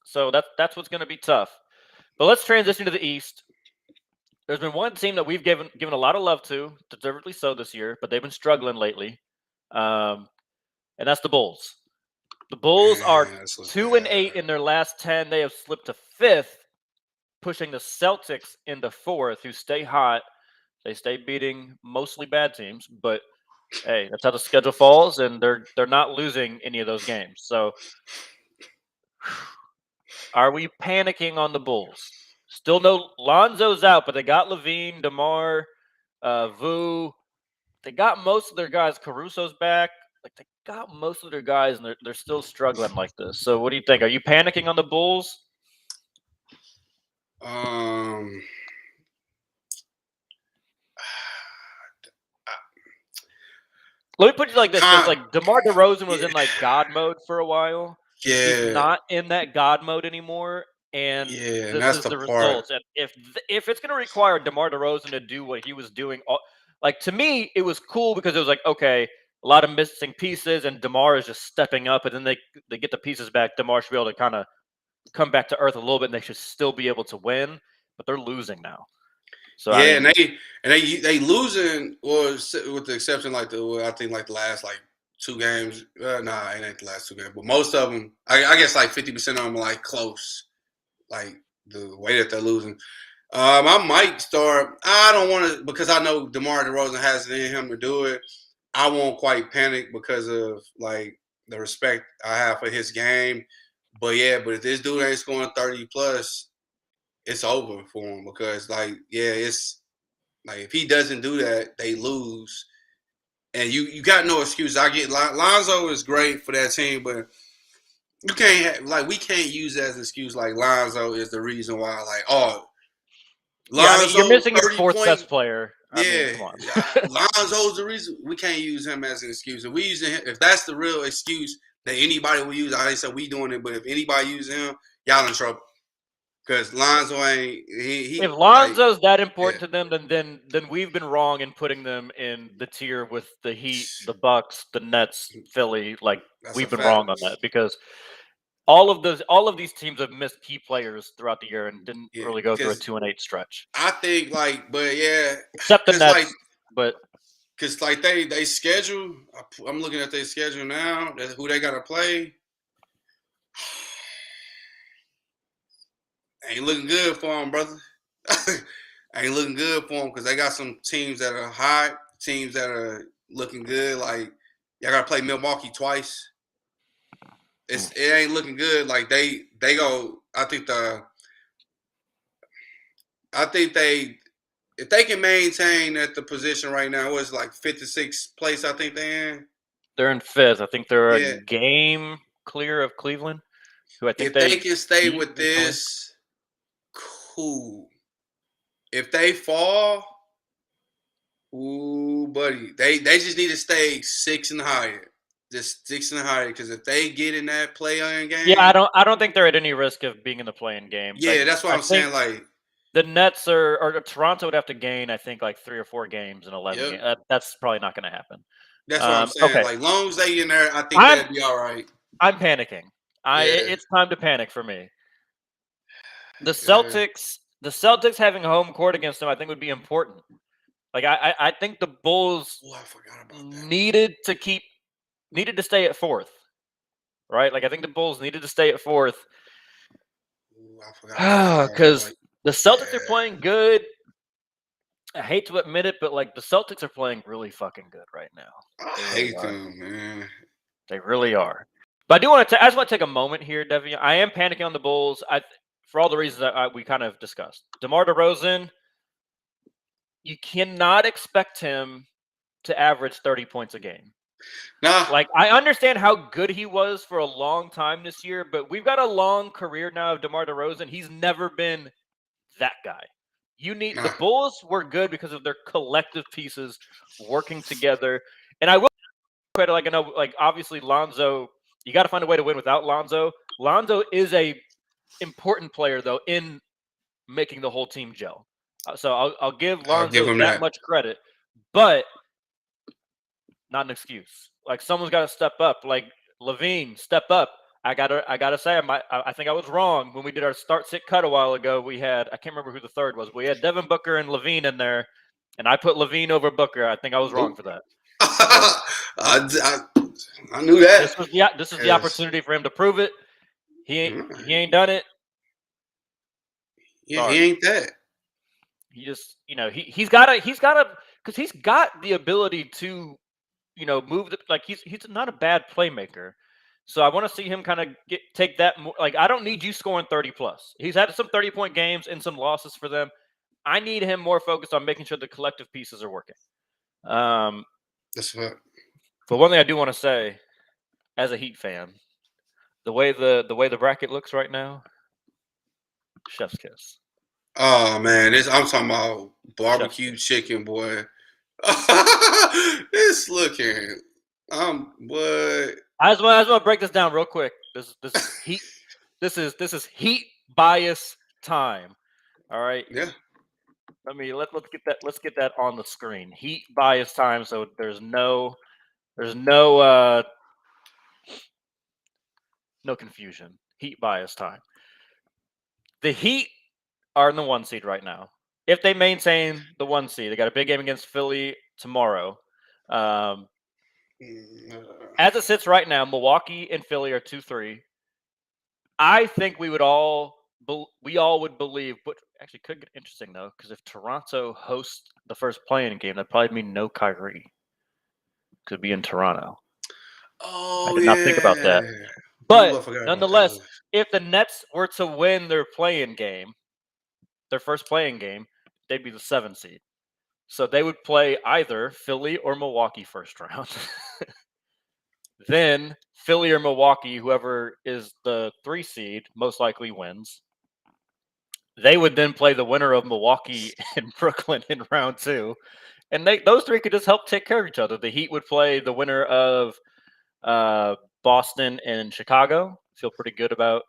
so that's what's going to be tough. But let's transition to the East. There's been one team that we've given a lot of love to, deservedly so this year, but they've been struggling lately, and that's the Bulls. The Bulls are Man, this was 2-8 bad. in their last 10. They have slipped to fifth, pushing the Celtics into fourth, who stay hot. They stay beating mostly bad teams, but hey, that's how the schedule falls, and they're not losing any of those games. So, are we panicking on the Bulls? Still no Lonzo's out, but they got Levine, DeMar, Vu. They got most of their guys. Caruso's back. Like they got most of their guys, and they're still struggling like this. So, what do you think? Are you panicking on the Bulls? Um, Let me put it like this, because con- like DeMar DeRozan was yeah, in like God mode for a while. He's yeah, not in that God mode anymore, and yeah, and this that's is the the part. results. And if it's going to require DeMar DeRozan to do what he was doing, like to me, it was cool because it was like, okay, a lot of missing pieces, and DeMar is just stepping up, and then they get the pieces back. DeMar should be able to kind of come back to earth a little bit, and they should still be able to win, but they're losing now. So I Yeah, mean, and they losing, or with the exception I think like the last like 2 games. Nah, it ain't the last 2 games, but most of them, I guess like 50% of them are like close. Like the way that they're losing. I might start. I don't want to because I know DeMar DeRozan has it in him to do it. I won't quite panic because of like the respect I have for his game. But yeah, but if this dude ain't scoring 30 plus, it's over for him because it's like if he doesn't do that, they lose. And you got no excuse. I get Lonzo is great for that team, but you can't we can't use that as an excuse. Like Lonzo is the reason why. Like Yeah, I mean, you're Lonzo missing your 30 fourth point. best player. I mean, Yeah, come on. Lonzo's the reason. We can't use him as an excuse. If we using him, if that's the real excuse that anybody will use, I ain't said we doing it. But if anybody using him, y'all in trouble. Because Lonzo ain't If he like Lonzo's that yeah. important to them, then we've been wrong in putting them in the tier with the Heat, the Bucks, the Nets, Philly. Like That's a we've been fact. wrong on that because all of these teams have missed key players throughout the year and didn't Yeah, really go through a because 2-8 stretch, I think but yeah, except the because Nets. But they schedule. I'm looking at their schedule now. Who they got to play. Ain't looking good for them, brother. Ain't looking good for them because they got some teams that are hot, teams that are looking good. Like y'all got to play Milwaukee twice. It ain't looking good. Like they go. I think they if they can maintain at the position right now, it's like 56th place. I think they in. they're in fifth. I think they're a Yeah, game clear of Cleveland, who I think if they they can stay beat with recently. this, cool. If they fall, ooh, buddy, they just need to stay 6 and higher. Just 6 and higher, because if they get in that play-in Yeah, game, I don't think they're at any risk of being in the playing game. yeah, that's what I I'm think saying. Like, the Nets or Toronto would have to gain, I think, like 3 or 4 games in 11 yep, games. That's probably not going to happen. that's what I'm saying. Okay, Like, long as they in there, I think I'm they'll be all right. I'm panicking. Yeah, It's time to panic for me. The yeah. Celtics having home court against them, I think, would be important. Like I think the Bulls Oh, I forgot about that. needed to stay at fourth, right? Like I think the Bulls needed to stay at fourth Ooh, I forgot about that. because Like, the Celtics are yeah, playing good. I hate to admit it, but like the Celtics are playing really fucking good right now. I They really hate are. them, man. They really are. But I just want to take a moment here, Devian. I am panicking on the Bulls. For all the reasons that we kind of discussed. DeMar DeRozan, you cannot expect him to average 30 points a game. Nah, Like I understand how good he was for a long time this year, but we've got a long career now of DeMar DeRozan. He's never been that guy. The nah. Bulls were good because of their collective pieces working together. And I will credit, like I know, like obviously Lonzo, you got to find a way to win without Lonzo. Lonzo is a important player though in making the whole team gel. So I'll give I'll give Lonzo them that that. much credit, but not an excuse. Like someone's got to step up. Like Levine, step up. I gotta say, I think I was wrong when we did our start sit cut a while ago. We had I can't remember who the third was. But we had Devin Booker and Levine in there, and I put Levine over Booker. I think I was wrong Nope. for that. So I, I knew that. this was the Cause, opportunity for him to prove it. He ain't done it. yeah, he Sorry. ain't that. He just he's got because he's got the ability to move like he's not a bad playmaker. So I want to see him kind of take that more. Like I don't need you scoring 30 plus. He's had some 30-point games and some losses for them. I need him more focused on making sure the collective pieces are working. That's what. But one thing I do want to say, as a Heat fan, the way the bracket looks right now, chef's kiss. Oh man, I'm talking about Chef's barbecue kiss. chicken, boy. It's looking. What? I just want to break this down real quick. This is Heat. This is Heat bias time. All right. Yeah. Let's get that on the screen. Heat bias time, so there's no no confusion. Heat bias time. The Heat are in the 1 seed right now. If they maintain the 1 seed, they got a big game against Philly tomorrow. As it sits right now, Milwaukee and Philly are 2-3. I think we would all we all would believe, but actually could get interesting though, because if Toronto hosts the first play-in game, that'd probably mean no Kyrie. Could be in Toronto. I Oh did not think about yeah. that. But I forgot about nonetheless, that. if the Nets were to win their play-in game, their first play-in game, they'd be the 7 seed. So they would play either Philly or Milwaukee first round. Then Philly or Milwaukee, whoever is the 3 seed, most likely wins. They would then play the winner of Milwaukee and Brooklyn in round 2. And those 3 could just help take care of each other. The Heat would play the winner of Boston and Chicago. Feel pretty good about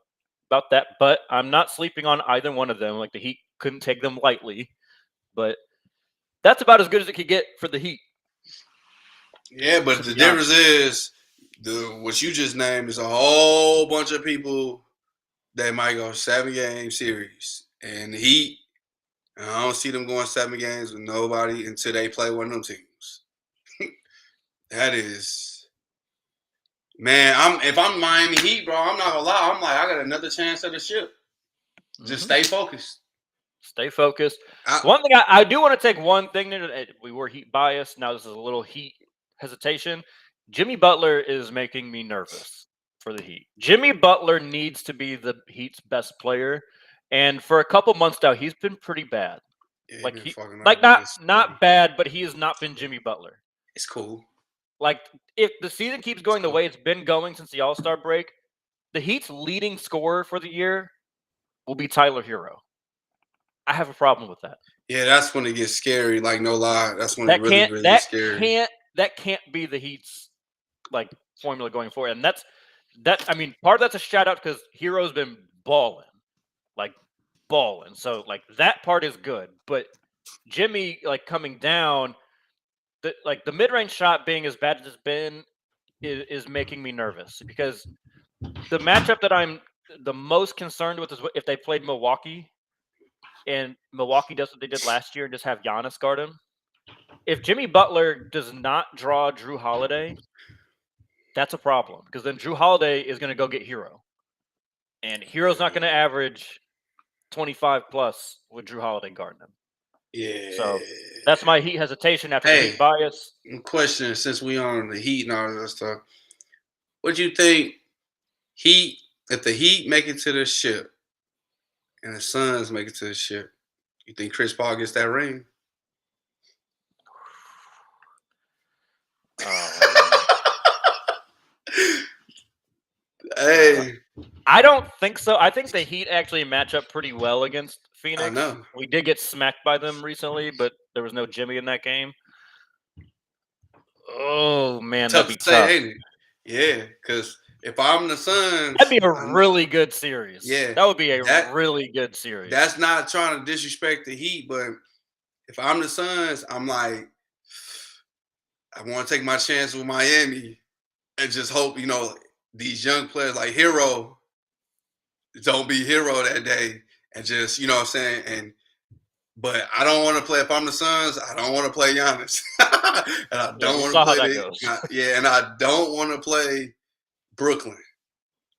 that, but I'm not sleeping on either one of them. Like the Heat couldn't take them lightly, but that's about as good as it could get for the Heat. Yeah, but the difference is what you just named is a whole bunch of people that might go 7-game series, and the Heat. I don't see them going 7 games with nobody until they play one of them teams. That is, man. If I'm Miami Heat, bro, I'm not gonna lie. I'm like, I got another chance at the ship. Just stay focused. Stay focused. One thing I do want to take one thing. We were Heat biased. Now this is a little Heat hesitation. Jimmy Butler is making me nervous for the Heat. Jimmy Butler needs to be the Heat's best player, and for a couple months now, he's been pretty bad. Yeah, not bad, but he has not been Jimmy Butler. It's cool. Like if the season keeps going the way it's been going since the All-Star break, the Heat's leading scorer for the year will be Tyler Hero. I have a problem with that. Yeah, that's when it gets scary. Like no lie, that's when it really gets scary. That can't be the Heat's like formula going forward, and that. I mean, part of that's a shout out because Hero's been balling. So like that part is good, but Jimmy like coming down, the mid range shot being as bad as it's been is making me nervous because the matchup that I'm the most concerned with is if they played Milwaukee and Milwaukee does what they did last year and just have Giannis guard him. If Jimmy Butler does not draw Drew Holiday, that's a problem because then Drew Holiday is going to go get Hero, and Hero's not going to average 25 plus with Drew Holiday guarding him. Yeah. So that's my Heat hesitation after the Heat bias. Question: since we on the Heat and all that stuff, what do you think? If the Heat make it to the ship and the Suns make it to the ship, you think Chris Paul gets that ring? Hey. I don't think so. I think the Heat actually match up pretty well against Phoenix. I know. We did get smacked by them recently, but there was no Jimmy in that game. Oh, man, that'd be tough. Ain't it? Yeah, because if I'm the Suns, that'd be a really good series. Yeah, that would be a really good series. That's not trying to disrespect the Heat, but if I'm the Suns, I'm like, I want to take my chance with Miami and just hope, these young players like Hero don't be Hero that day and just, what I'm saying? But I don't want to play, if I'm the Suns, I don't want to play Giannis. And I don't want to play and I don't want to play Brooklyn.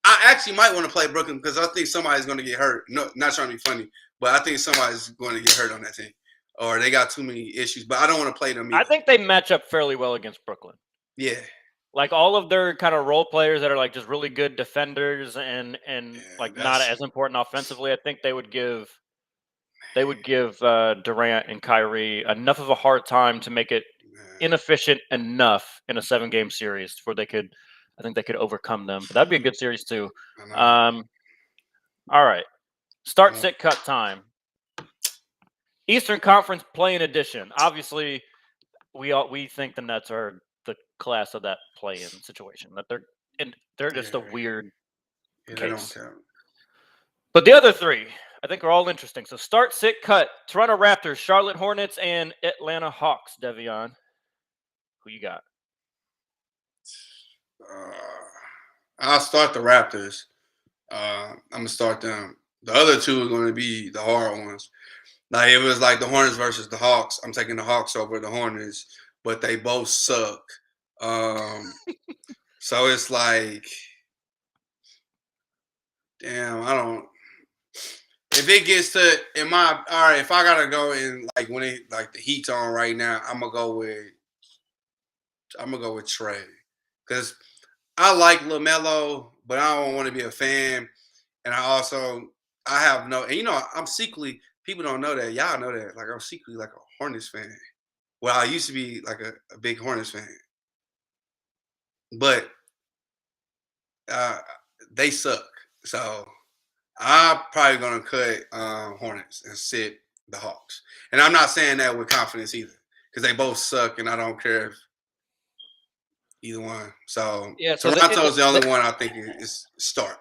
I actually might want to play Brooklyn because I think somebody's going to get hurt. No, not trying to be funny, but I think somebody's going to get hurt on that team. Or they got too many issues, but I don't want to play them either. I think they match up fairly well against Brooklyn. Yeah. Like all of their kind of role players that are like just really good defenders and not as important offensively, I think they would give Durant and Kyrie enough of a hard time to make it inefficient enough in a 7-game series where I think they could overcome them. But that'd be a good series too. All right. Start, sit, cut time. Eastern Conference play-in edition. Obviously, we think the Nets are the class of that play-in situation. That they're just a weird case. But the other 3, I think, are all interesting. So start, sit, cut. Toronto Raptors, Charlotte Hornets, and Atlanta Hawks. Devion, who you got? I'll start the Raptors. I'm gonna start them. The other 2 are going to be the hard ones. Like it was like the Hornets versus the Hawks. I'm taking the Hawks over the Hornets, but they both suck. So it's like, damn, If it gets to all right, if I gotta go in like when it like the heat's on right now, I'm gonna go with Trey because I like Lamelo, but I don't want to be a fan, and I have no, and I'm secretly people don't know that y'all know that like I'm secretly like a Hornets fan. Well, I used to be like a big Hornets fan, but uh, they suck. So I'm probably gonna cut Hornets and sit the Hawks. And I'm not saying that with confidence either, because they both suck, and I don't care if either one. So Yeah. So Toronto's the only one I think is start.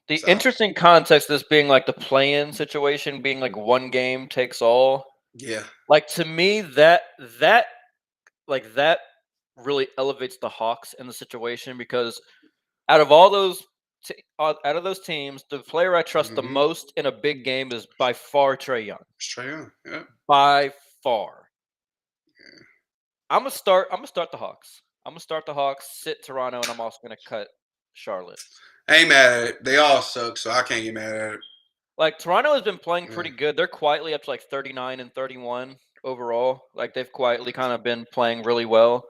the So interesting context of this being like the play-in situation, being like one game takes all. yeah, Like to me, that really elevates the Hawks in the situation because out of all those out of those teams, the player I trust the mm-hmm. most in a big game is by far Trae Young. Straight on. Yeah. By far. Yeah. I'm gonna start the Hawks. I'm gonna start the Hawks, sit Toronto, and I'm also gonna cut Charlotte. I ain't mad at it. They all suck, so I can't get mad at it. Like Toronto has been playing Yeah. pretty good. They're quietly up to like 39 and 31 overall. Like they've quietly kind of been playing really well.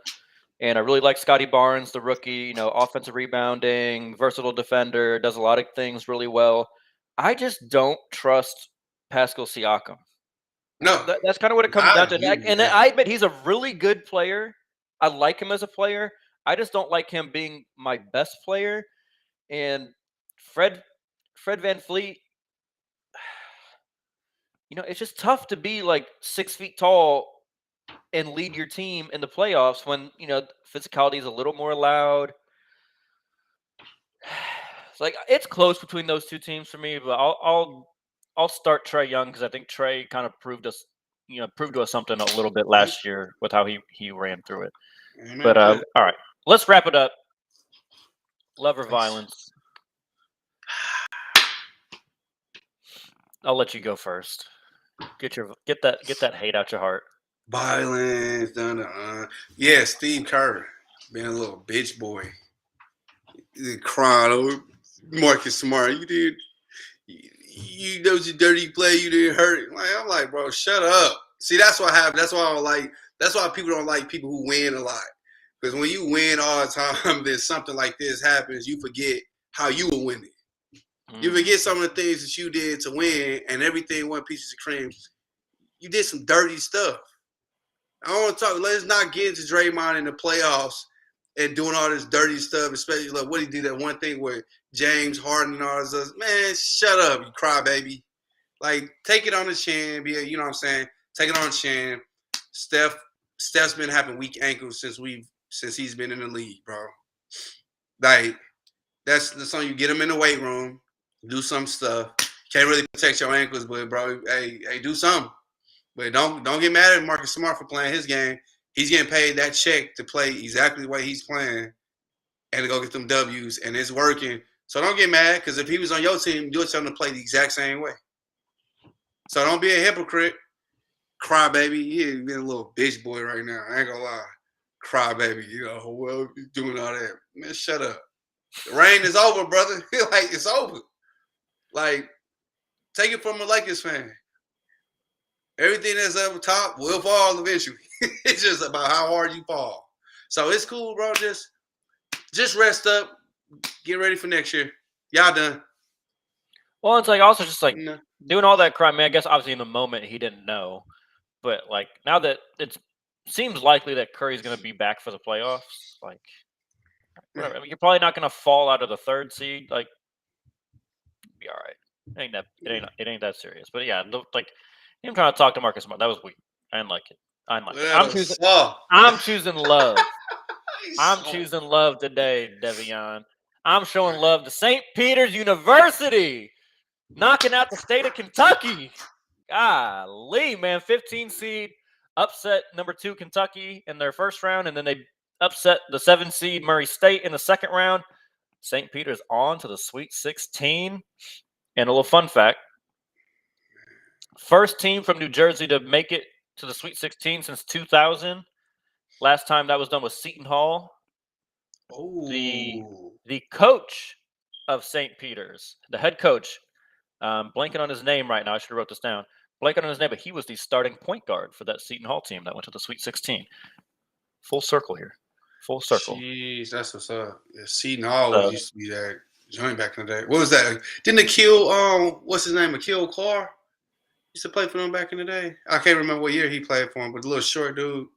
And I really like Scotty Barnes, the rookie, offensive rebounding, versatile defender, does a lot of things really well. I just don't trust Pascal Siakam. No, That's kind of what it comes down I to. give you And that. I admit he's a really good player. I like him as a player. I just don't like him being my best player. And Fred Van Fleet, it's just tough to be like 6 feet tall and lead your team in the playoffs when physicality is a little more allowed. It's like it's close between those two teams for me, but I'll start Trae Young because I think Trae kind of proved to us something a little bit last year with how he ran through it. Amen But to that. all right, let's wrap it up. Love or violence? I'll let you go first. Get that hate out your heart. Violence, dun, dun. Yeah, Steve Kerr being a little bitch boy. He's crying over Marcus Smart. You know your dirty play. You didn't hurt it. Like, I'm like, bro, shut up. See, that's what happened. That's why I don't like. That's why people don't like people who win a lot. Because when you win all the time, then something like this happens. You forget how you were winning. You forget some of the things that you did to win, and everything one piece of cream. You did some dirty stuff. I don't want to talk. Let's not get into Draymond in the playoffs and doing all this dirty stuff, especially like what he did that one thing with James Harden and all this other. Man, shut up, you crybaby. Like, take it on the chin. You know what I'm saying? Take it on the chin. Steph's been having weak ankles since he's been in the league, bro. Like, that's the song you get him in the weight room, do some stuff. Can't really protect your ankles, but bro, hey, do something. But don't get mad at Marcus Smart for playing his game. He's getting paid that check to play exactly the way he's playing and to go get them W's, and it's working. So don't get mad, because if he was on your team, you would tell him to play the exact same way. So don't be a hypocrite. Cry baby. Yeah, you being a little bitch boy right now. I ain't gonna lie. Cry baby. Well, you doing all that. Man, shut up. The rain is over, brother. Like, it's over. Like, take it from a Lakers fan. Everything that's up top will fall eventually. It's just about how hard you fall. So it's cool, bro. Just rest up. Get ready for next year. Y'all done. Well, it's like also just like No. doing all that crime. I mean, I guess obviously in the moment he didn't know, but like now that it seems likely that Curry's going to be back for the playoffs, like whatever. I mean, you're probably not going to fall out of the 3rd seed. Like, be all right. It ain't that serious. But yeah, like him trying to talk to Marcus Smart, that was weird. I didn't like it. I'm choosing love. I'm choosing love today, Devion. I'm showing love to St. Peter's University, knocking out the state of Kentucky. Golly, man, 15 seed upset number 2 Kentucky in their first round, and then they upset the 7 seed Murray State in the second round. St. Peter's on to the Sweet 16. And a little fun fact: first team from New Jersey to make it to the Sweet 16 since 2000. Last time that was done was Seton Hall. Oh. The coach of St. Peter's, the head coach, Blanking on his name right now. I should have wrote this down. Blanking on his name, but he was the starting point guard for that Seton Hall team that went to the Sweet 16. Full circle here. Full circle. Jeez, that's what's up. Yeah, Seton always So- used to be that joint back in the day. What was that? Didn't Akil, what's his name? Akil Carr used to play for them back in the day. I can't remember what year he played for him, but the little short dude.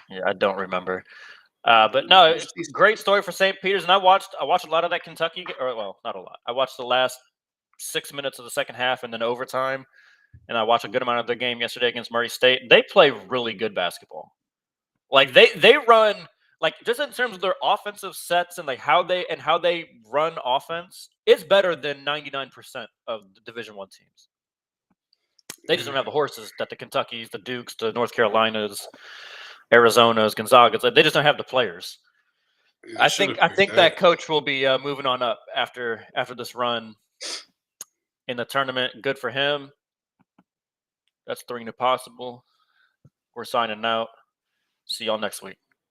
Yeah, I don't remember. But no, it's a great story for St. Peter's, and I watched a lot of that Kentucky, or well, not a lot. I watched the last 6 minutes of the second half and then overtime, and I watched a good amount of the game yesterday against Murray State. They play really good basketball. Like they run like just in terms of their offensive sets and like how they run offense, it's better than 99% of the Division I teams. They just don't have the horses that the Kentuckys, the Dukes, the North Carolinas, Arizonas, Gonzagas. They just don't have the players. I think that coach will be moving on up after this run in the tournament. Good for him. That's 3 new possible. We're signing out. See y'all next week.